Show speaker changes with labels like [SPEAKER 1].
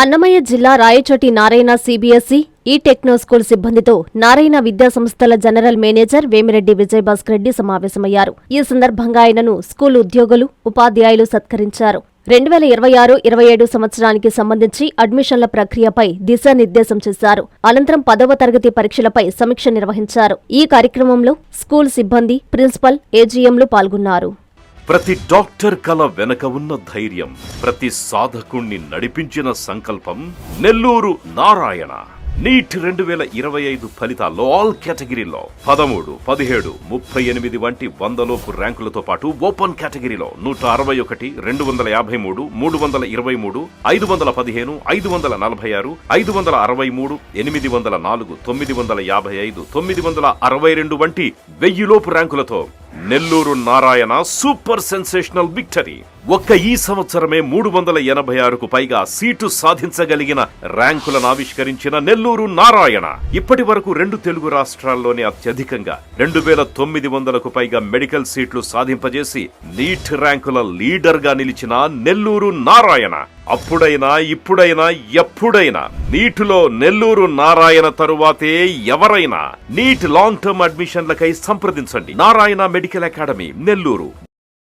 [SPEAKER 1] అన్నమయ్య జిల్లా రాయచోటి నారాయణ సిబిఎస్ఈ ఈ techno school సిబ్బందితో నారాయణ విద్యాసంస్థల జనరల్ మేనేజర్ వేమిరెడ్డి విజయభాస్కర్ రెడ్డి సమావేశమయ్యారు. ఈ సందర్భంగా ఆయనను స్కూల్ ఉద్యోగులు, ఉపాధ్యాయులు సత్కరించారు. 2026-27 సంవత్సరానికి సంబంధించి అడ్మిషన్ల ప్రక్రియపై దిశానిర్దేశం చేశారు. అనంతరం 10వ తరగతి పరీక్షలపై సమీక్ష నిర్వహించారు. ఈ కార్యక్రమంలో స్కూల్ సిబ్బంది, ప్రిన్సిపల్, ఏజీఎంలు పాల్గొన్నారు.
[SPEAKER 2] ప్రతి డాక్టర్ కల వెనక ఉన్న ధైర్యం, ప్రతి సాధకుణ్ణి నడిపించిన సంకల్పం నెల్లూరు నారాయణ. నీట్ 2025 ఫలితాల్లో ఆల్ కేటగిరీలో 13, 17, 38 వంటి 100లోపు ర్యాంకులతో పాటు ఓపెన్ కేటగిరీలో 161, 253, 323, 515, 546, 563, 804, 955, 962 వంటి 1000లోపు ర్యాంకులతో Nellore Narayana super sensational victory. ఒక్క ఈ సంవత్సరమే 386కు పైగా సీటు సాధించగలిగిన ర్యాంకులను ఆవిష్కరించిన నెల్లూరు నారాయణ ఇప్పటి వరకు 2 తెలుగు రాష్ట్రాల్లోనే అత్యధికంగా 2900కు పైగా మెడికల్ సీట్లు సాధింపజేసి నీట్ ర్యాంకుల లీడర్ గా నిలిచిన నెల్లూరు నారాయణ అప్పుడైనా, ఇప్పుడైనా, ఎప్పుడైనా నీటిలో నెల్లూరు నారాయణ తరువాతే ఎవరైనా. నీట్ లాంగ్ టర్మ్ అడ్మిషన్లకై సంప్రదించండి. Narayana medical academy, Nellore.